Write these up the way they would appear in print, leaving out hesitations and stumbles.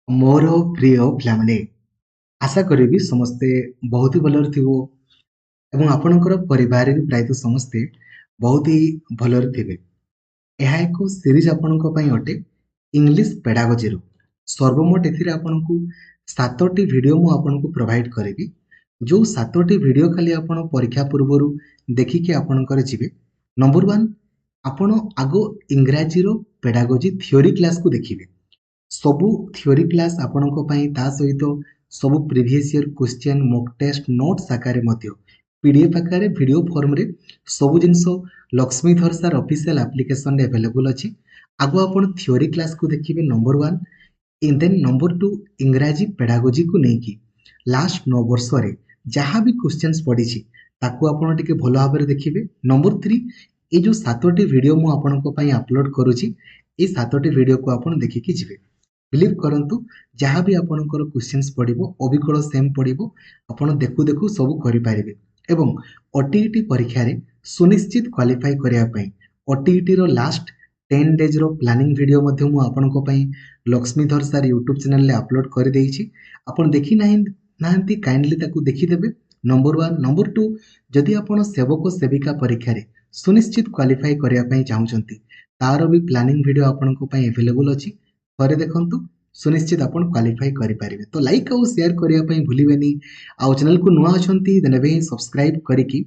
मोर प्रिय पिलामाने आशा करी समस्ते बहुत ही भलरे थिबो एवं आपणकर परिवार भी प्रायतः समस्ते बहुत ही भलरे थिबे। यह एक सीरीज आपणक पई अटे इंग्लिश पेडागोजी रो सर्वमोट एथिरे आपणकु 7टी वीडियो मु आपणकु प्रोवाइड करेबी। जो 7टी वीडियो खाली आपण परीक्षा पूर्वरु देखिके आपणकर जिवे। नंबर 1 आपण आगो इंग्राजी रो पेडागोजी थ्योरी क्लास को देखिबे। सबु थ्योरी क्लास आपणक पई ता सहित सबु previous year question mock test notes आकारे मध्य पीडीएफ आकारे वीडियो फॉर्म रे सबु जिंस लक्ष्मीधर सर ऑफिशियल एप्लिकेशन रे अवेलेबल अछि। आगो आपण थ्योरी क्लास को देखिबे नंबर 1 इन देन नंबर 2 इंग्राजी पेडागोजी को नेकी लास्ट 9 वर्ष रे जहाँ भी क्वेश्चंस पड़ी ताकू आपण टिके भलो भाबरे देखिबे। नंबर 3 ए जो 7टी वीडियो मु आपणक पई अपलोड करूची ए 7टी वीडियो को आपण देखिकी जिवे। बिलीव करंतु जहाँ भी आपणकर क्वेश्चंस पड़िबो अविकल सेम पड़िबो आपण देखु देखु सब करि पारिबे। एवं ओटीईटी परीक्षा रे सुनिश्चित क्वालिफाई करिया पई ओटीईटी रो लास्ट 10 डेज रो प्लानिंग वीडियो मध्ये मु आपणको पई लक्ष्मीधर सर यूट्यूब चैनल ले अपलोड कर देइछि। आपण देखि नाहंती काइंडली ताकू देखि देबे। नंबर 1 नंबर 2 जदि आपण सेवक सेविका परीक्षा रे सुनिश्चित क्वालिफाई करिया पई चाहुचंती तारो भी प्लानिंग वीडियो आपणको पई अवेलेबल अछि। थरे देखंतु सुनिश्चित आपण क्वालिफाई करि पारिबे। तो लाइक और शेयर करिया पई भूलिबेनी। आ चैनल को नुआ अछंती देनेबे सब्सक्राइब करिकि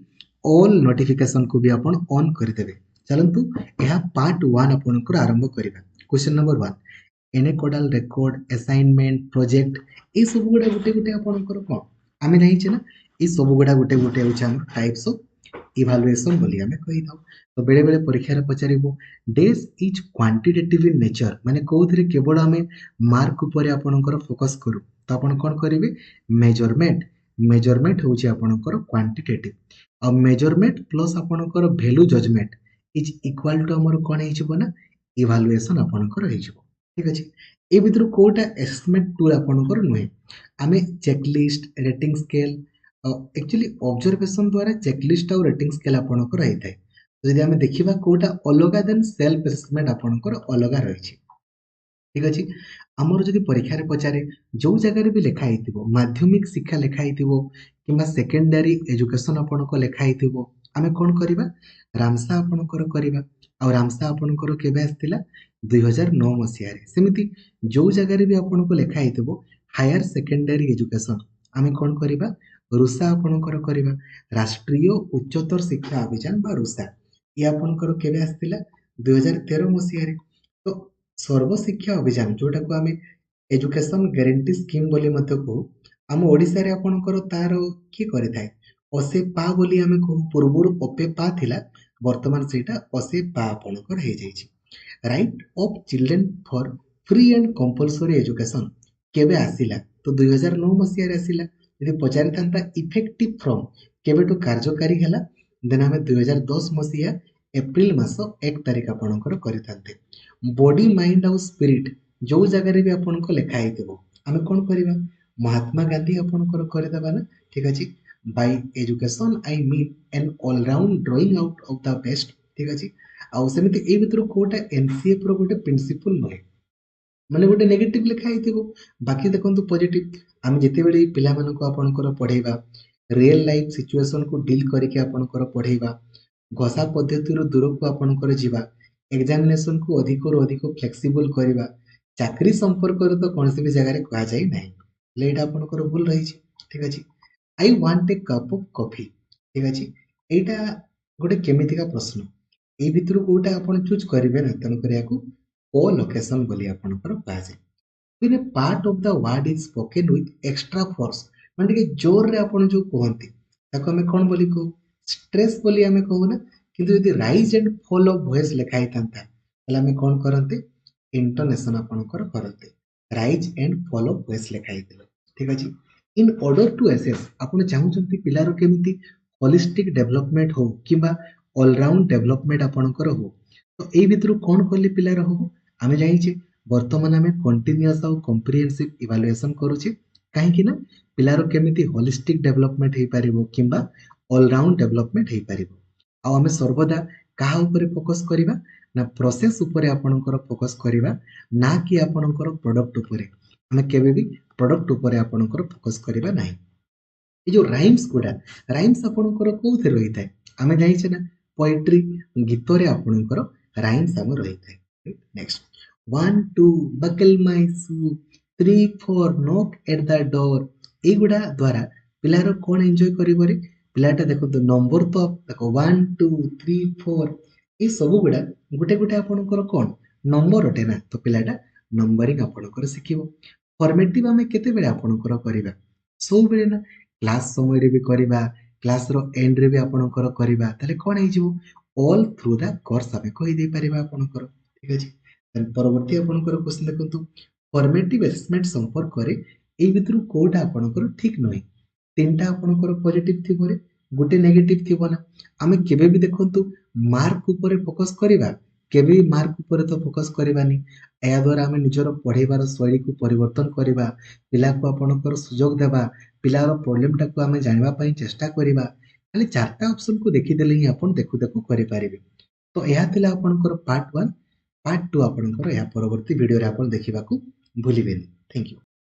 ऑल नोटिफिकेशन को भी आपण ऑन कर देबे। चलंतु यह पार्ट 1 आपनकर आरंभ करिबा। Question number 1 anecdotal record assignment project ए सब गुडा गुटे गुटे आपनकर कोन आमे जानिछे ना ए सब गुडा गुटे गुटे होछ हम टाइप्स ऑफ इवैल्यूएशन बोली हमें कहि दो। तो बेले बेले परीक्षा रे पचारिबो days is quantitative in nature माने कोथिरे केवल हमें मार्क ऊपर आपनकर फोकस करू तो आपण कोन करिवे मेजरमेंट मेजरमेंट होची आपनकर क्वांटिटेटिव और मेजरमेंट प्लस आपनकर value judgement is equal to हमर कोन हेचिबो ना इवैल्यूएशन आपनकर हेचिबो। ठीक अछि ए भितर कोटा असेसमेंट टूल आपनकर नुहे आमे checklist rating scale actually observation द्वारा चेकलिस्ट और रेटिंग स्केल आपनकर रहिथाय। तो यदि आमे देखिबा कोटा अलगा देन सेल्फ असेसमेंट आपनकर अलगा रहिछि। ठीक अछि हमर जदि परीक्षा रे पचारे जो जगह रे भी लेखा हेतिबो माध्यमिक शिक्षा लेखा हेतिबो किबा सेकेंडरी एजुकेशन आपनको लेखा हेतिबो आमे कोन करिबा रामसा आपनकर करिबा। आ रामसा आपनकर केबे आस्तिला 2009 मसिया रे। सेमिति जो जगह रे भी आपनको लेखा हेतिबो हायर सेकेंडरी एजुकेशन आमे कोन करिबा रुसा आपनकर करिबा। राष्ट्रीय उच्चतर शिक्षा अभियान बा रुसा ये आपनकर केबे आस्तिला 2013 मसिया रे। तो सर्व शिक्षा अभियान जोटा को आमे एजुकेशन गारंटी स्कीम बोली मते को आम ओडिसा रे आपनकर तार की करे थाए असे पा बोली आमे को पूर्वरु अपे पा थिला वर्तमान सेटा असे पा आपनकर हे जाइछि। Right of children for free and compulsory education केबे आसिला तो 2009 मसिया रे आसिला। यदि पचारि थांता इफेक्टिव फ्रॉम केबेटो कार्यकारी हला देन आमे 2010 मसिया एप्रिल मास 1 तारिख आपनकर करिथांते। बॉडी माइंड और स्पिरिट जो जगह रे भी आपनको लेखा हेतिबो आमे कोन करिबा महात्मा गांधी आपनकर करिदबा ना। ठीक अछि by education I mean an all round drawing out of the best. ठीक अछि आ सेमिति ए भितर कोटा एनसीएफ रो गोटे प्रिंसिपल नय माने गोटे नेगेटिव लेखा हेतिबो बाकी देखंतु पॉजिटिव आमे जते बेले पिला मानको आपनकर पढेबा रियल लाइफ सिचुएशन को डील करके आपनकर पढेबा घोषा पद्धति रो दूर को आपनकर जीवा एग्जामिनेशन को अधिक रो अधिक फ्लेक्सिबल करिबा चाकरी संपर्क रे तो कोनसे भी जगह रे कहा जाय नै लेट आपनकर भूल रही छी। ठीक अछि I want a cup of coffee. ठीक अछि एटा गोटे केमिति का प्रश्न ए भितर कोटा आपन चूज करिवे ना तन करिया को को लोकेशन बोली आपनकर कहा जाय। फिर part of the word is spoken with extra force माने के जोर रे आपन जो कहंती ताको हमें कोन बोली को स्ट्रेस बोली हमें कहू ना। किंतु यदि rise and fall of voice लेखा हितांता तले हमें कोन करंते इंटोनेशन आपनकर करंते rise and fall of voice लेखा हितले। ठीक अछि इन ऑर्डर टू असेस आपन चाहुचंती पिलारो केमिति होलिस्टिक डेवलपमेंट हो किबा ऑल राउंड डेवलपमेंट आपनकर हो तो एई भितरु कोन करले पिलार हो आमे जानिछे वर्तमान आमे कंटीन्यूअस और कॉम्प्रिहेंसिव इवैल्यूएशन करूचे काहेकि ना पिलारो केमिति होलिस्टिक डेवलपमेंट हे पारिबो किबा ऑल राउंड डेवलपमेंट हे पारिबो। आ आमे सर्वदा काहा ऊपर फोकस करिबा ना प्रोसेस ऊपर आपनकर फोकस करिबा ना कि आपनकर प्रोडक्ट ऊपर। ଆମେ କେବେ ବି ପ୍ରଡକ୍ଟ ଉପରେ ଆପଣଙ୍କର ଫୋକସ୍ କରିବା ନାହିଁ। ଏ ଯୋଉ ରାଇମ୍ସ ଆପଣଙ୍କର କୋଉଥିରେ ରହିଥାଏ? ଆମେ ଜାଣିଛେ ନା ପୋଏଟ୍ରି ଗୀତରେ ଆପଣଙ୍କର ରାଇମ୍ସ ଆମ ରହିଥାଏ। Next 1 2 buckle my shoe 3 4 knock at the door ଏଇଗୁଡ଼ା ଦ୍ୱାରା ପିଲାର କଣ ଏନ୍ଜୟ କରିବରେ ପିଲାଟା ଦେଖନ୍ତୁ ନମ୍ବର ତ ଦେଖ 1 2 3 4 এই ସବୁ ଗୁଡ଼ା ଗୋଟେ ଗୋଟେ ଆପଣଙ୍କର କଣ ନମ୍ବର ଅଟେ ନା ତ ପିଲାଟା ନମ୍ବରିଂ ଆପଣଙ୍କର ଶିଖିବ। ଫର୍ମେଟିଭ ଆମେ କେତେବେଳେ ଆପଣଙ୍କର କରିବା ସବୁବେଳେ ନା କ୍ଲାସ ସମୟରେ ବି କରିବା କ୍ଲାସର ଏଣ୍ଡରେ ବି ଆପଣଙ୍କର କରିବା ତାହେଲେ କଣ ହେଇଯିବ ଅଲ୍ ଥ୍ରୁ ଦ କୋର୍ସ ଆମେ କହିଦେଇ ପାରିବା ଆପଣଙ୍କର। ଠିକ ଅଛି ପରବର୍ତ୍ତୀ ଆପଣଙ୍କର କ୍ୱେଶ୍ଚନ ଦେଖନ୍ତୁ ଫର୍ମେଟିଭ ଆସେସମେଣ୍ଟ ସମ୍ପର୍କରେ ଏଇ ଭିତରୁ କୋଉଟା ଆପଣଙ୍କର ଠିକ ନୁହେଁ ତିନିଟା ଆପଣଙ୍କର ପଜିଟିଭ ଥିବରେ ଗୋଟେ ନେଗେଟିଭ ଥିବ ନା ଆମେ କେବେ ବି ଦେଖନ୍ତୁ ମାର୍କ ଉପରେ ଫୋକସ କରିବା କେବେ ବି ମାର୍କ ଉପରେ ତ ଫୋକସ କରିବାନି ଏହା ଦ୍ୱାରା ଆମେ ନିଜର ପଢେଇବାର ଶୈଳୀକୁ ପରିବର୍ତ୍ତନ କରିବା ପିଲାକୁ ଆପଣଙ୍କର ସୁଯୋଗ ଦେବା ପିଲାର ପ୍ରୋବ୍ଲେମଟାକୁ ଆମେ ଜାଣିବା ପାଇଁ ଚେଷ୍ଟା କରିବା ଖାଲି ଚାରିଟା ଅପସନକୁ ଦେଖିଦେଲେ ହିଁ ଆପଣ ଦେଖୁ ଦେଖୁ କରିପାରିବେ। ତ ଏହା ଥିଲା ଆପଣଙ୍କର ପାର୍ଟ 1 ପାର୍ଟ 2 ଆପଣଙ୍କର ଏହା ପରବର୍ତ୍ତୀ ଭିଡିଓରେ ଆପଣ ଦେଖିବାକୁ ଭୁଲିବେନି। Thank you.